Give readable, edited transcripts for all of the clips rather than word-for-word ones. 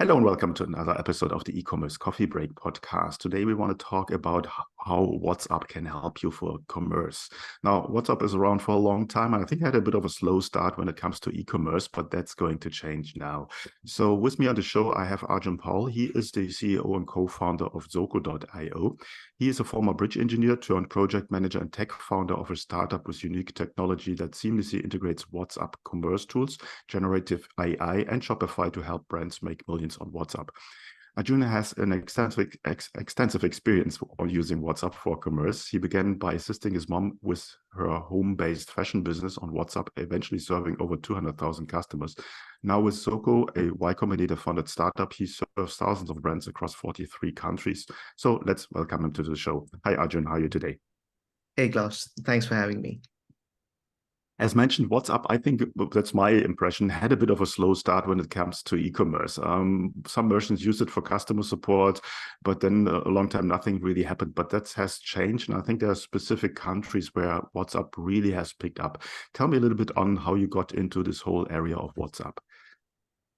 Hello and welcome to another episode of the E-commerce Coffee Break podcast. Today we want to talk about how WhatsApp can help you for commerce. Now, WhatsApp is around for a long time, and I think it had a bit of a slow start when it comes to e-commerce, but that's going to change now. So with me on the show, I have Arjun Paul. He is the CEO and co-founder of Zoco.io. He is a former bridge engineer turned project manager and tech founder of a startup with unique technology that seamlessly integrates WhatsApp commerce tools, generative AI, and Shopify to help brands make millions on WhatsApp. Arjun has an extensive experience on using WhatsApp for commerce. He began by assisting his mom with her home-based fashion business on WhatsApp, eventually serving over 200,000 customers. Now with Zoco, a Y Combinator-funded startup, he serves thousands of brands across 43 countries. So let's welcome him to the show. Hi, Arjun. How are you today? Hey, Klaus. Thanks for having me. As mentioned, WhatsApp, I think that's my impression, had a bit of a slow start when it comes to e-commerce. Some merchants use it for customer support, but then a long time nothing really happened. But that has changed, and I think there are specific countries where WhatsApp really has picked up. Tell me a little bit on how you got into this whole area of WhatsApp.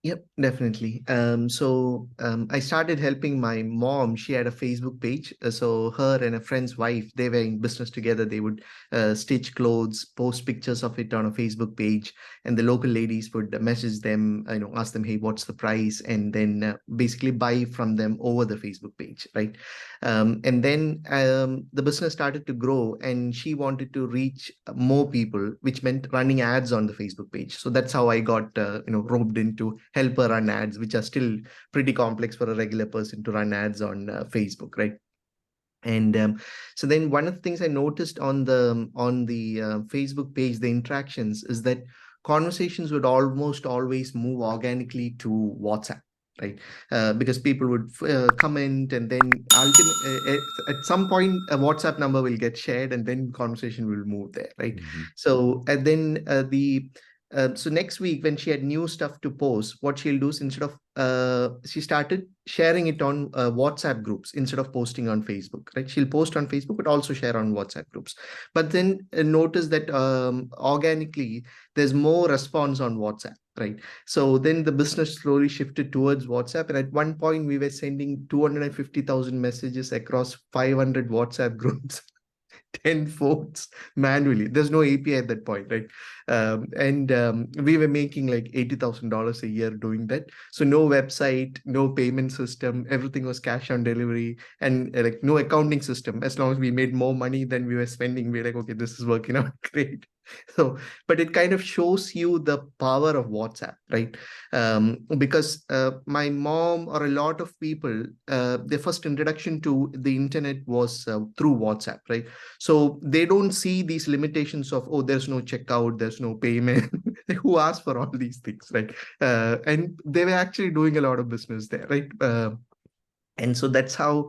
Yep, definitely. I started helping my mom. She had a Facebook page. So her and a friend's wife, they were in business together. They would stitch clothes, post pictures of it on a Facebook page, and the local ladies would message them, ask them, hey, what's the price? And then basically buy from them over the Facebook page, right? And then the business started to grow, and she wanted to reach more people, which meant running ads on the Facebook page. So that's how I got, roped into help her run ads, which are still pretty complex for a regular person to run ads on Facebook, right? And so then one of the things I noticed on the Facebook page, the interactions, is that conversations would almost always move organically to WhatsApp, right? Because people would comment, and then at some point a WhatsApp number will get shared, and then conversation will move there, right? Mm-hmm. So and then so next week when she had new stuff to post, what she'll do is instead of she started sharing it on WhatsApp groups instead of posting on Facebook, right? She'll post on Facebook, but also share on WhatsApp groups. But then notice that organically there's more response on WhatsApp, right? So then the business slowly shifted towards WhatsApp. And at one point we were sending 250,000 messages across 500 WhatsApp groups. 10 phones manually. There's no API at that point, right? And we were making like $80,000 a year doing that. So no website, no payment system, everything was cash on delivery, and like no accounting system. As long as we made more money than we were spending, we're like, okay, this is working out great. So, but it kind of shows you the power of WhatsApp, right? Because my mom or a lot of people, their first introduction to the internet was through WhatsApp, right? So they don't see these limitations of, oh, there's no checkout, there's no payment. Who asked for all these things, right? And they were actually doing a lot of business there, right? And so that's how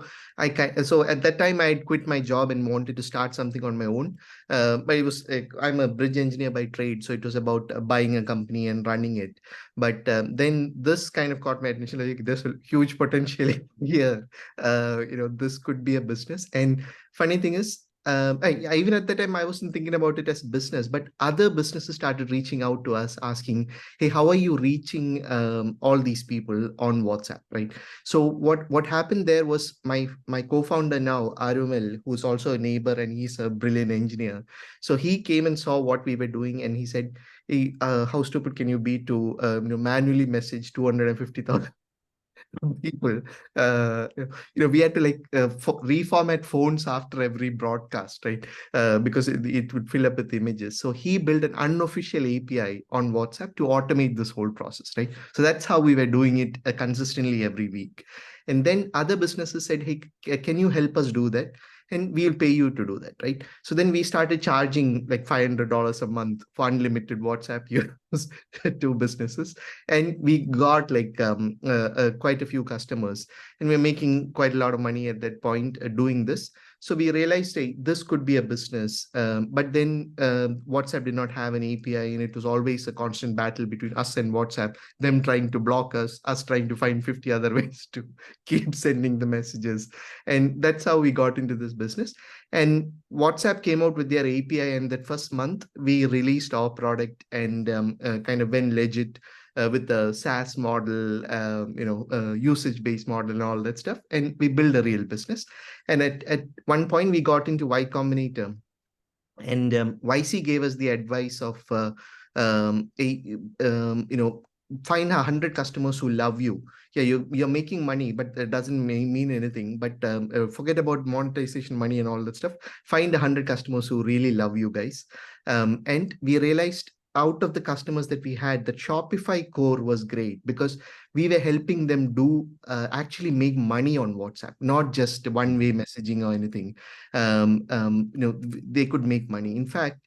so at that time I had quit my job and wanted to start something on my own. But it was I'm a bridge engineer by trade, so it was about buying a company and running it. But then this kind of caught my attention. Like, there's a huge potential here. This could be a business. And funny thing is, even at that time, I wasn't thinking about it as business, but other businesses started reaching out to us asking, hey, how are you reaching all these people on WhatsApp, right? So what happened there was my co-founder now, Arumel, who's also a neighbor and he's a brilliant engineer. So he came and saw what we were doing, and he said, hey, how stupid can you be to manually message 250,000 people? We had to like reformat phones after every broadcast, right? Because it would fill up with images. So he built an unofficial API on WhatsApp to automate this whole process, right? So that's how we were doing it consistently every week. And then other businesses said, hey, can you help us do that? And we'll pay you to do that, right? So then we started charging like $500 a month for unlimited WhatsApp use to businesses, and we got like quite a few customers, and we're making quite a lot of money at that point doing this. So we realized, hey, this could be a business. But then WhatsApp did not have an API, and it was always a constant battle between us and WhatsApp, them trying to block us trying to find 50 other ways to keep sending the messages. And that's how we got into this business. And WhatsApp came out with their API, and that first month we released our product and kind of went legit. with the SaaS model, usage-based model and all that stuff. And we build a real business. And at one point, we got into Y Combinator. And YC gave us the advice of, find 100 customers who love you. Yeah, you're making money, but that doesn't mean anything. But forget about monetization money and all that stuff. Find 100 customers who really love you guys. And we realized out of the customers that we had, that Shopify core was great because we were helping them do actually make money on WhatsApp, not just one-way messaging or anything. They could make money. In fact,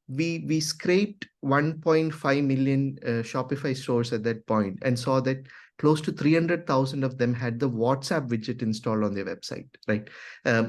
we scraped 1.5 million Shopify stores at that point and saw that close to 300,000 of them had the WhatsApp widget installed on their website, right?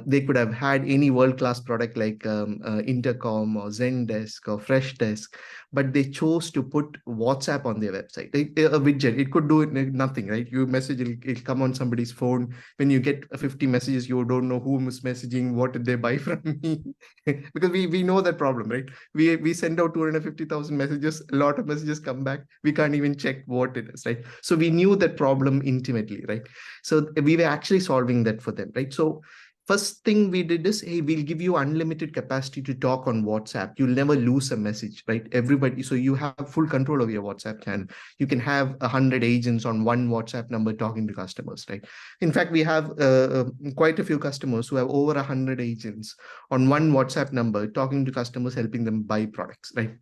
They could have had any world-class product like Intercom or Zendesk or Freshdesk, but they chose to put WhatsApp on their website. A widget, it could do nothing, right? You message, it'll come on somebody's phone. When you get 50 messages, you don't know who is messaging, what did they buy from me? Because we know that problem, right? We send out 250,000 messages, a lot of messages come back, we can't even check what it is, right? So we knew that problem intimately, right? So we were actually solving that for them, right? So first thing we did is, hey, we'll give you unlimited capacity to talk on WhatsApp. You'll never lose a message, right? Everybody, so you have full control of your WhatsApp channel. You can have 100 agents on one WhatsApp number talking to customers, right? In fact, we have quite a few customers who have over 100 agents on one WhatsApp number talking to customers, helping them buy products, right?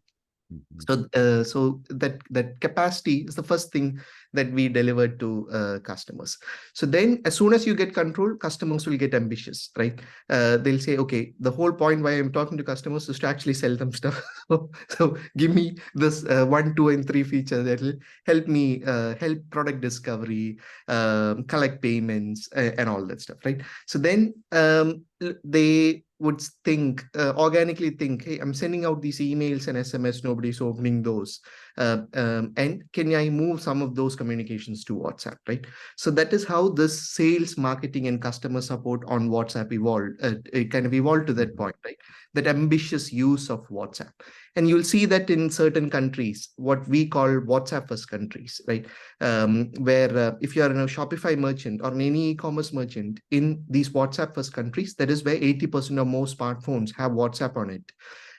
So that capacity is the first thing that we delivered to customers. So then, as soon as you get control, customers will get ambitious, right? They'll say, okay, the whole point why I'm talking to customers is to actually sell them stuff. So give me this 1, 2, and 3 feature that will help me help product discovery, collect payments, and all that stuff, right? So then they would organically think, hey, I'm sending out these emails and SMS, nobody's opening those. And can I move some of those communications to WhatsApp, right? So that is how this sales, marketing, and customer support on WhatsApp evolved. It kind of evolved to that point, right? That ambitious use of WhatsApp. And you'll see that in certain countries, what we call WhatsApp first countries, right? Where if you're a Shopify merchant or any e-commerce merchant in these WhatsApp first countries, that is where 80% of most smartphones have WhatsApp on it.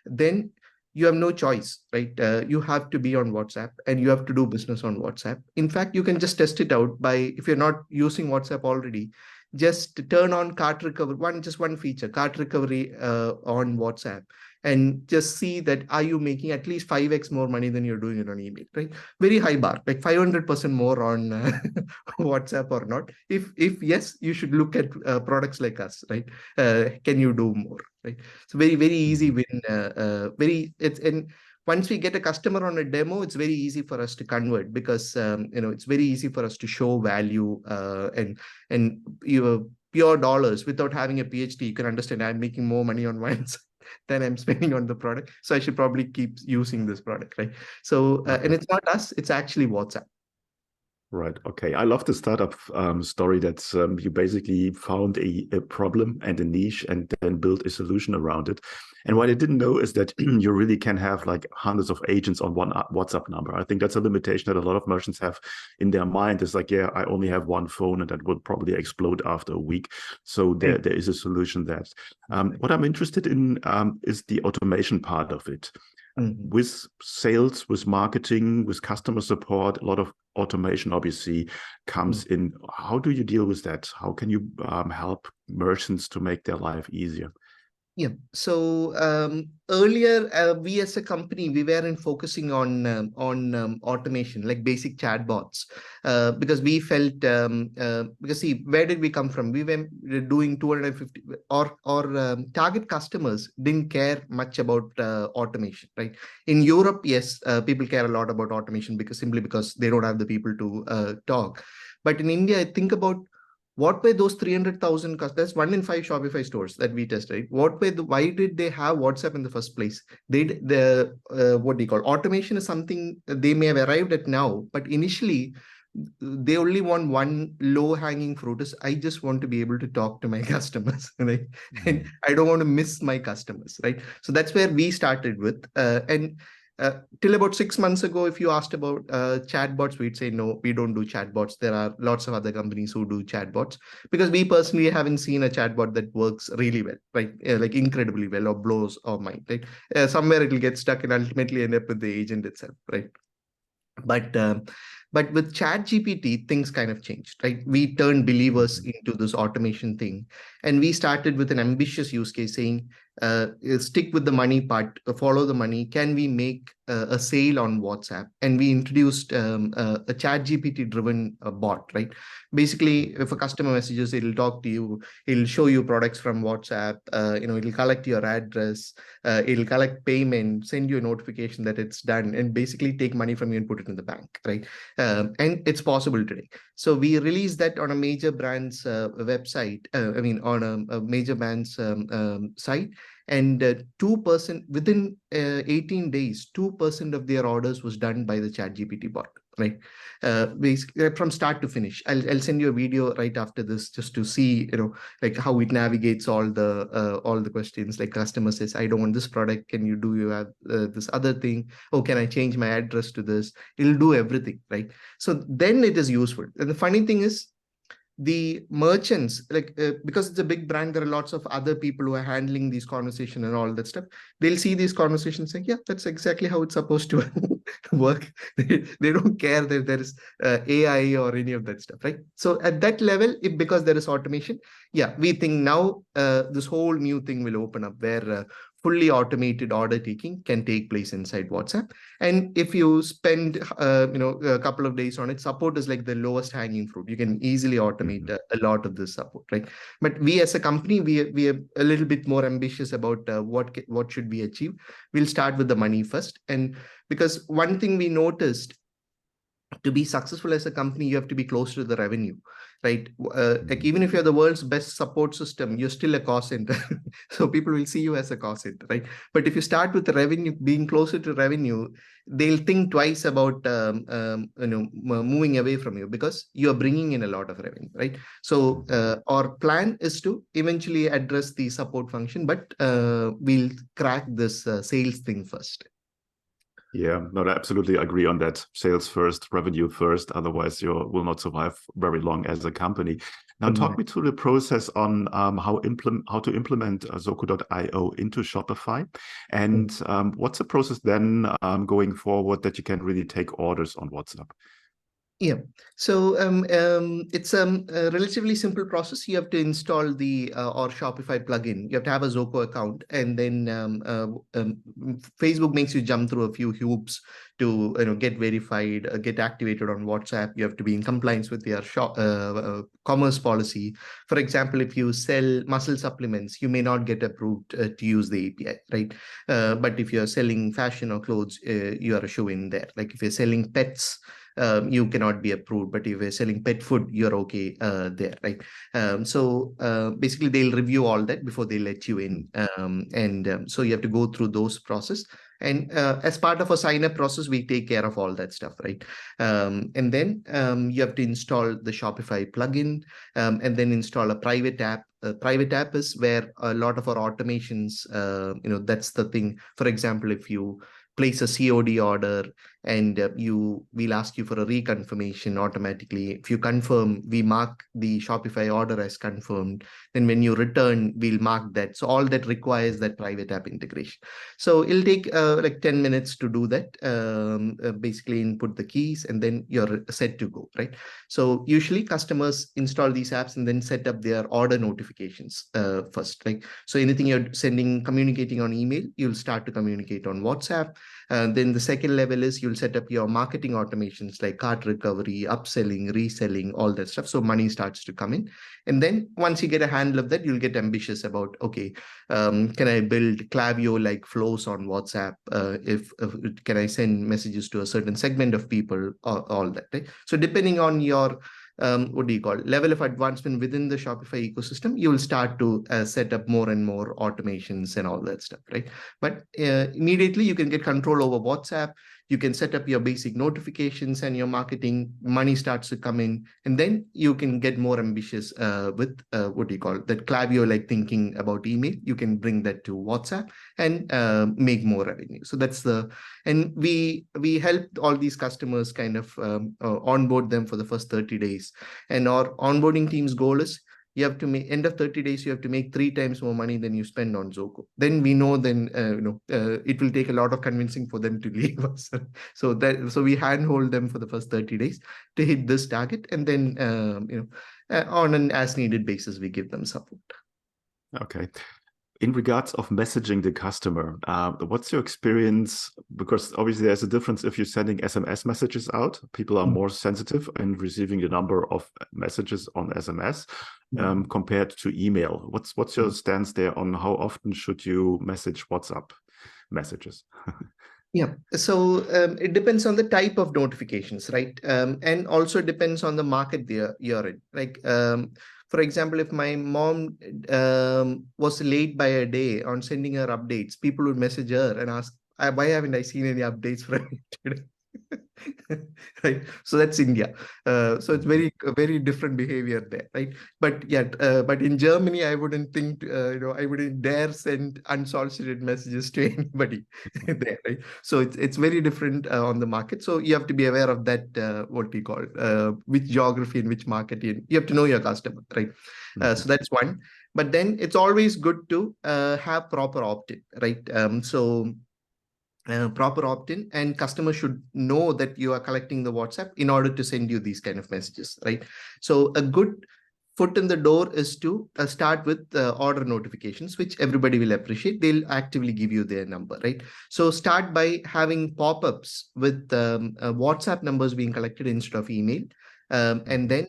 Then you have no choice, right? You have to be on WhatsApp and you have to do business on WhatsApp. In fact, you can just test it out by, if you're not using WhatsApp already, just turn on cart recovery, just one feature, cart recovery on WhatsApp, and just see that are you making at least 5x more money than you're doing it on email, right? Very high bar, like 500% more on WhatsApp or not. If yes, you should look at products like us, right? Can you do more, right? So very easy win. And once we get a customer on a demo, it's very easy for us to convert because it's very easy for us to show value and pure dollars without having a PhD. You can understand I'm making more money on wine than I'm spending on the product, so I should probably keep using this product, right? So and it's not us; it's actually WhatsApp. Right. Okay. I love the startup story that you basically found a problem and a niche and then built a solution around it. And what I didn't know is that you really can have like hundreds of agents on one WhatsApp number. I think that's a limitation that a lot of merchants have in their mind. It's like, yeah, I only have one phone and that would probably explode after a week. So there is a solution that. What I'm interested in is the automation part of it. With sales, with marketing, with customer support, a lot of automation obviously comes in. How do you deal with that? How can you help merchants to make their life easier? Yeah. So earlier, we as a company, we weren't focusing on automation, like basic chatbots, because we felt because see, where did we come from? We were doing 250 or target customers didn't care much about automation, right? In Europe, yes, people care a lot about automation because they don't have the people to talk. But in India, think about what were those 300,000 customers? That's 1 in 5 Shopify stores that we tested. Why did they have WhatsApp in the first place? What do you call automation is something they may have arrived at now, but initially they only want one low-hanging fruit is I just want to be able to talk to my customers, right? And I don't want to miss my customers, right? So that's where we started with. And till about 6 months ago, if you asked about chatbots, we'd say, no, we don't do chatbots. There are lots of other companies who do chatbots, because we personally haven't seen a chatbot that works really well, right? Like incredibly well, or blows our mind, right? Somewhere it will get stuck and ultimately end up with the agent itself, right? But but with ChatGPT, things kind of changed, right? We turned believers into this automation thing, and we started with an ambitious use case saying, stick with the money part, follow the money. Can we make a sale on WhatsApp? And we introduced a ChatGPT driven bot, right? Basically, if a customer messages, it'll talk to you, it'll show you products from WhatsApp, it'll collect your address, it'll collect payment, send you a notification that it's done, and basically take money from you and put it in the bank, right? And it's possible today. So we released that on a major brand's website, on a major brand's site, and 2% within 18 days, 2% of their orders was done by the ChatGPT bot, right? Basically from start to finish. I'll send you a video right after this just to see, like how it navigates all the questions. Like customer says, I don't want this product. Can you have this other thing? Oh, can I change my address to this? It'll do everything, right? So then it is useful. And the funny thing is, the merchants, because it's a big brand, there are lots of other people who are handling these conversations and all that stuff. They'll see these conversations saying, yeah, that's exactly how it's supposed to work. They don't care that there is AI or any of that stuff, right? So at that level, because there is automation, yeah, we think now this whole new thing will open up where fully automated order taking can take place inside WhatsApp. And if you spend a couple of days on it, support is like the lowest hanging fruit. You can easily automate a lot of this support, right? But we as a company, we are a little bit more ambitious about what should we achieve. We'll start with the money first. And because one thing we noticed, to be successful as a company, you have to be close to the revenue, right? Like even if you're the world's best support system, you're still a cost center. So people will see you as a cost center, right? But if you start with the revenue, being closer to revenue, they'll think twice about moving away from you, because you're bringing in a lot of revenue, right? So our plan is to eventually address the support function, but we'll crack this sales thing first. Yeah, no, I absolutely agree on that. Sales first, revenue first. Otherwise, you will not survive very long as a company. Now, talk me through the process on how to implement Zoku.io into Shopify, and what's the process then going forward that you can really take orders on WhatsApp? Yeah, so it's a relatively simple process. You have to install the or Shopify plugin. You have to have a Zoku account, and then Facebook makes you jump through a few hoops to get verified, get activated on WhatsApp. You have to be in compliance with their commerce policy. For example, if you sell muscle supplements, you may not get approved to use the API, right? But if you're selling fashion or clothes, you are a shoe in there. Like if you're selling pets, you cannot be approved, but if you're selling pet food, you're okay there, right? So basically, they'll review all that before they let you in, so you have to go through those process. And as part of a sign-up process, we take care of all that stuff, right? And then you have to install the Shopify plugin, and then install a private app. A private app is where a lot of our automations, that's the thing. For example, if you place a COD order and we'll ask you for a reconfirmation automatically. If you confirm, we mark the Shopify order as confirmed. Then when you return, we'll mark that. So all that requires that private app integration. So it'll take like 10 minutes to do that. Basically input the keys and then you're set to go, right? So usually customers install these apps and then set up their order notifications first, right? So anything you're communicating on email, you'll start to communicate on WhatsApp. Then the second level is you'll set up your marketing automations like cart recovery, upselling, reselling, all that stuff. So money starts to come in. And then once you get a handle of that, you'll get ambitious about, okay, can I build Klaviyo-like flows on WhatsApp? If can I send messages to a certain segment of people, all that, right? So depending on your level of advancement within the Shopify ecosystem, you will start to set up more and more automations and all that stuff, right? But immediately you can get control over WhatsApp. You can set up your basic notifications and your marketing, money starts to come in, and then you can get more ambitious with what do you call it? That Klaviyo-like thinking about email. You can bring that to WhatsApp and make more revenue. So that's and we helped all these customers kind of onboard them for the first 30 days. And our onboarding team's goal is you have to make end of 30 days, you have to make 3 times more money than you spend on Zoho. Then we know it will take a lot of convincing for them to leave us. So we handhold them for the first 30 days to hit this target. And then, on an as needed basis, we give them support. Okay. In regards of messaging the customer, what's your experience? Because obviously there's a difference if you're sending SMS messages out. People are more sensitive in receiving the number of messages on SMS compared to email. What's your stance there on how often should you message WhatsApp messages? Yeah, so it depends on the type of notifications, right? And also depends on the market you're in. Like, for example, if my mom was late by a day on sending her updates, people would message her and ask, why haven't I seen any updates from you today? Right. So that's India. So it's very different behavior there, right? But yet, but in Germany, I wouldn't think, I wouldn't dare send unsolicited messages to anybody there, right? So it's very different on the market. So you have to be aware of that, what we call which geography and which market you have to know your customer, right? So that's one. But then it's always good to have proper opt-in, right? Proper opt-in, and customers should know that you are collecting the WhatsApp in order to send you these kind of messages, right? So a good foot in the door is to start with order notifications, which everybody will appreciate. They'll actively give you their number, right? So start by having pop-ups with WhatsApp numbers being collected instead of email. And then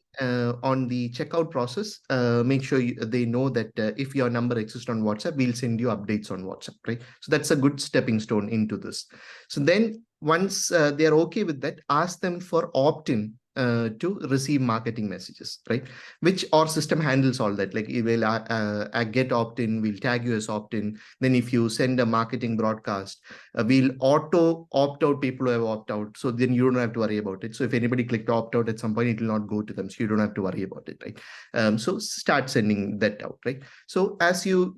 on the checkout process, make sure they know that if your number exists on WhatsApp, we'll send you updates on WhatsApp, right? So that's a good stepping stone into this. So then once they're okay with that, ask them for opt-in to receive marketing messages, right? Which our system handles all that. Like it will get opt-in, we'll tag you as opt-in. Then if you send a marketing broadcast, we'll auto opt out people who have opt out. So then you don't have to worry about it. So if anybody clicked opt out at some point, it will not go to them. So you don't have to worry about it, right? So start sending that out, right? So as you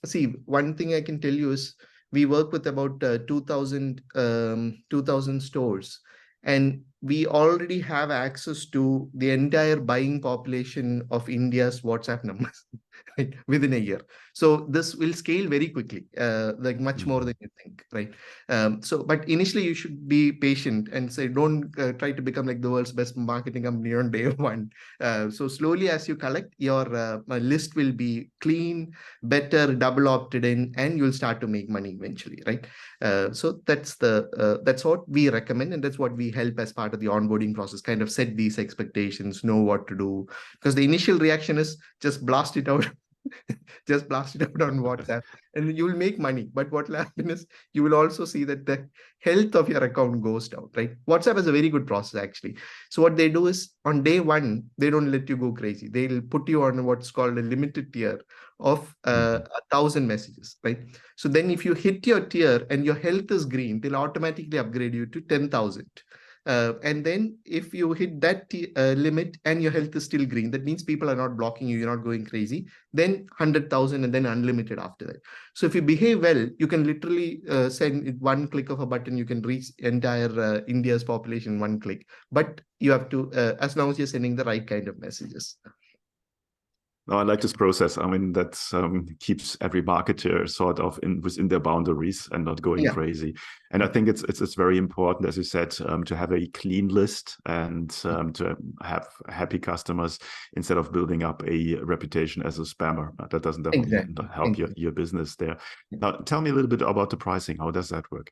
see, one thing I can tell you is we work with about 2,000 stores, and we already have access to the entire buying population of India's WhatsApp numbers right, within a year. So this will scale very quickly, like much more than you think, right? But initially you should be patient and say, don't try to become like the world's best marketing company on day one. So slowly as you collect, your list will be clean, better, double opted in, and you'll start to make money eventually, right? So that's what we recommend, and that's what we help as part of the onboarding process, kind of set these expectations, know what to do, because the initial reaction is just blast it out. Just blast it out on WhatsApp and you will make money. But what will happen is you will also see that the health of your account goes down, right? WhatsApp is a very good process, actually. So what they do is on day one, they don't let you go crazy. They'll put you on what's called a limited tier of 1,000 messages, right? So then if you hit your tier and your health is green, they'll automatically upgrade you to 10,000. And then if you hit that limit and your health is still green, that means people are not blocking you, you're not going crazy, then 100,000 and then unlimited after that. So if you behave well, you can literally send it one click of a button, you can reach entire India's population in one click. But you have to, as long as you're sending the right kind of messages. No, I like this process. I mean, that keeps every marketer sort of within their boundaries and not going crazy. And I think it's very important, as you said, to have a clean list and to have happy customers instead of building up a reputation as a spammer. That doesn't definitely help your business there. Now, tell me a little bit about the pricing. How does that work?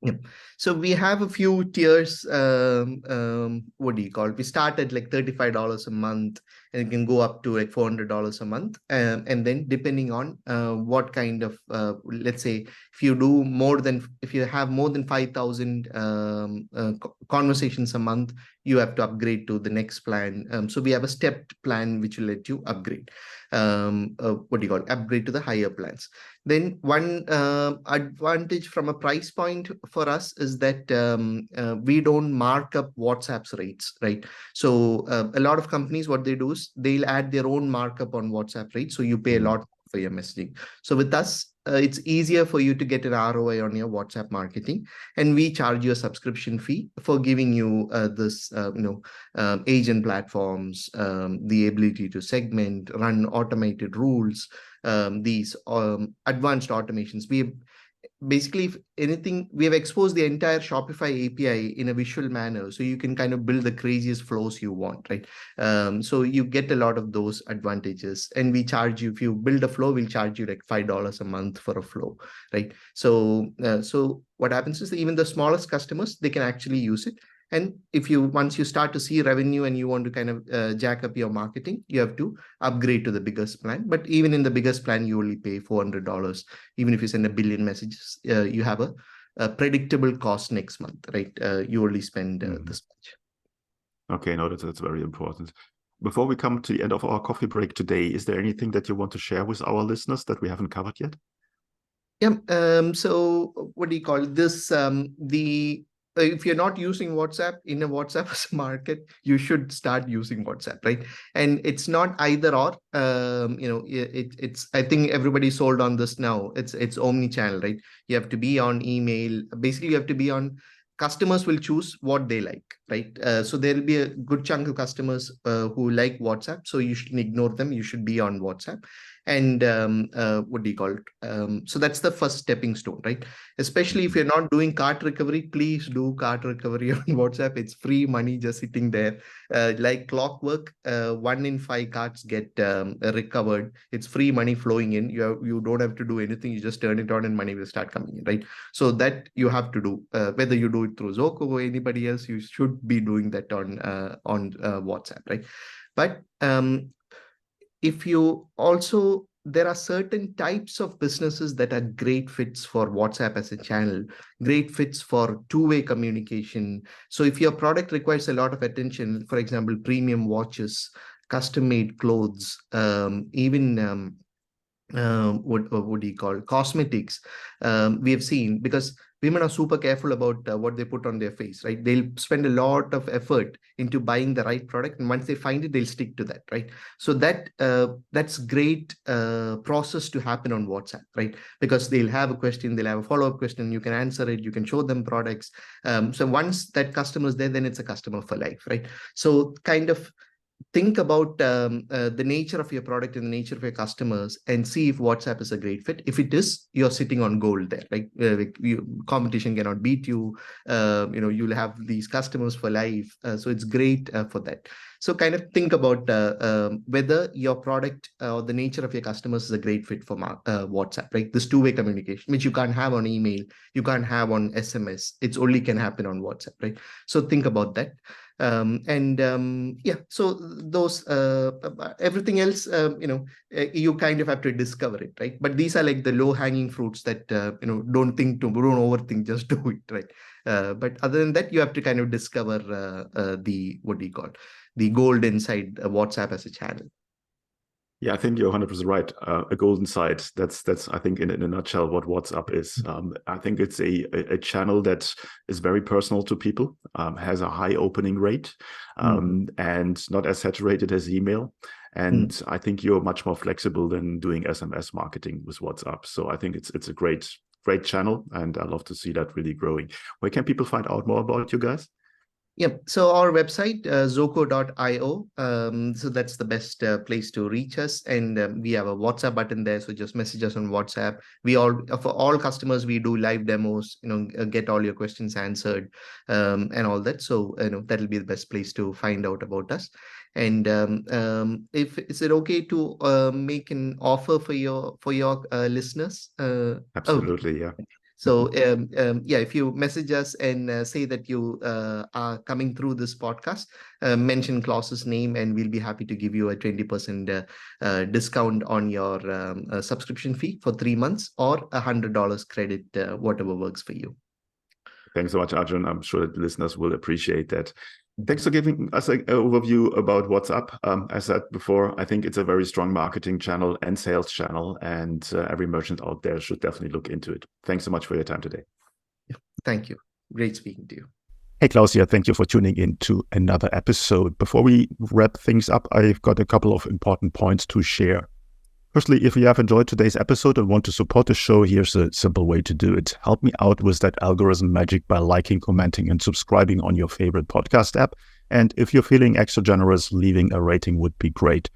Yeah. So we have a few tiers. What do you call it? We start at like $35 a month, and it can go up to like $400 a month. And then depending on what kind of, let's say, if you have more than 5,000 conversations a month, you have to upgrade to the next plan. So we have a stepped plan which will let you upgrade. Upgrade to the higher plans. Then one advantage from a price point for us is that we don't mark up WhatsApp's rates, right? So a lot of companies, what they do is they'll add their own markup on WhatsApp rates. So you pay a lot for your messaging. So with us, it's easier for you to get an ROI on your WhatsApp marketing, and we charge you a subscription fee for giving you this, agent platforms, the ability to segment, run automated rules, these advanced automations. We basically, if anything, we have exposed the entire Shopify API in a visual manner, so you can kind of build the craziest flows you want, right? So you get a lot of those advantages, and we charge you, if you build a flow, we'll charge you like $5 a month for a flow, right? So what happens is that even the smallest customers, they can actually use it. And once you start to see revenue and you want to kind of jack up your marketing, you have to upgrade to the biggest plan. But even in the biggest plan, you only pay $400. Even if you send 1 billion messages, you have a predictable cost next month, right? You only spend this much. Okay, no, that's very important. Before we come to the end of our coffee break today, is there anything that you want to share with our listeners that we haven't covered yet? Yeah. So what do you call this? If you're not using WhatsApp in a WhatsApp market, you should start using WhatsApp, right? And it's not either or. It's I think everybody's sold on this now. It's omni-channel, right? You have to be on email. Basically, you have to be on. Customers will choose what they like, right? So there'll be a good chunk of customers who like WhatsApp. So you shouldn't ignore them. You should be on WhatsApp. And so that's the first stepping stone, right? Especially if you're not doing cart recovery, please do cart recovery on WhatsApp. It's free money just sitting there. Like clockwork, 1 in 5 carts get recovered. It's free money flowing in. You don't have to do anything. You just turn it on and money will start coming in, right? So that you have to do. Whether you do it through Zoho or anybody else, you should be doing that on WhatsApp, right? But if you also, there are certain types of businesses that are great fits for WhatsApp as a channel, great fits for two-way communication. So if your product requires a lot of attention, for example, premium watches, custom-made clothes, even what do you call cosmetics, we have seen, because women are super careful about what they put on their face, right? They'll spend a lot of effort into buying the right product, and once they find it, they'll stick to that, right? So that's great process to happen on WhatsApp, right? Because they'll have a question, they'll have a follow-up question, you can answer it, you can show them products. So once that customer is there, then it's a customer for life, right? So kind of think about the nature of your product and the nature of your customers, and see if WhatsApp is a great fit. If it is, you're sitting on gold there. Like competition cannot beat you. You'll have these customers for life. So it's great for that. So kind of think about whether your product or the nature of your customers is a great fit for WhatsApp, right? This two-way communication, which you can't have on email, you can't have on SMS. It's only can happen on WhatsApp, right? So think about that. So those everything else, you kind of have to discover it, right? But these are like the low-hanging fruits that don't overthink, just do it, right? But other than that, you have to kind of discover the gold inside WhatsApp as a channel. Yeah, I think you're 100% right. A golden side. That's I think in a nutshell what WhatsApp is. I think it's a channel that is very personal to people, has a high opening rate, and not as saturated as email. And I think you're much more flexible than doing SMS marketing with WhatsApp. So I think it's a great channel, and I love to see that really growing. Where can people find out more about you guys? Yep. So our website, zoco.io. So that's the best place to reach us. And we have a WhatsApp button there. So just message us on WhatsApp. For all customers, we do live demos, get all your questions answered, and all that. So, that'll be the best place to find out about us. And is it okay to make an offer for your listeners? Absolutely, yeah. So if you message us and say that you are coming through this podcast, mention Klaus's name, and we'll be happy to give you a 20% discount on your subscription fee for 3 months, or $100 credit, whatever works for you. Thanks so much, Arjun. I'm sure that listeners will appreciate that. Thanks for giving us an overview about WhatsApp. As I said before, I think it's a very strong marketing channel and sales channel, and every merchant out there should definitely look into it. Thanks so much for your time today. Yeah, thank you. Great speaking to you. Hey, Klaus here. Thank you for tuning in to another episode. Before we wrap things up, I've got a couple of important points to share. Firstly, if you have enjoyed today's episode and want to support the show, here's a simple way to do it. Help me out with that algorithm magic by liking, commenting, and subscribing on your favorite podcast app. And if you're feeling extra generous, leaving a rating would be great.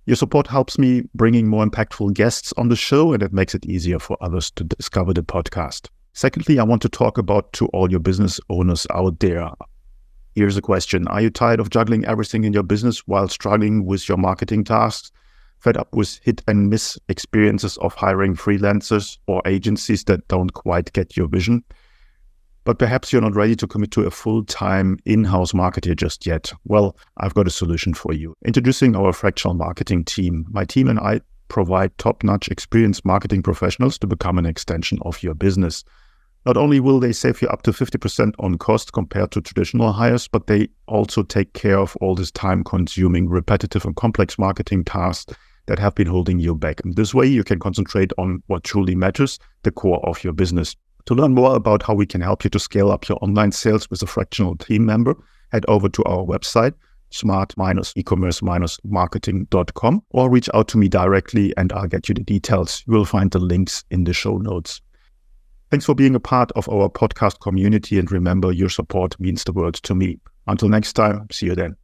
Your support helps me bringing more impactful guests on the show, and it makes it easier for others to discover the podcast. Secondly, I want to talk about to all your business owners out there. Here's a question. Are you tired of juggling everything in your business while struggling with your marketing tasks? Fed up with hit and miss experiences of hiring freelancers or agencies that don't quite get your vision? But perhaps you're not ready to commit to a full-time in-house marketer just yet. Well, I've got a solution for you. Introducing our fractional marketing team. My team and I provide top-notch experienced marketing professionals to become an extension of your business. Not only will they save you up to 50% on cost compared to traditional hires, but they also take care of all this time-consuming, repetitive and complex marketing tasks that have been holding you back. And this way, you can concentrate on what truly matters, the core of your business. To learn more about how we can help you to scale up your online sales with a fractional team member, head over to our website, smart-ecommerce-marketing.com, or reach out to me directly and I'll get you the details. You will find the links in the show notes. Thanks for being a part of our podcast community, and remember, your support means the world to me. Until next time, see you then.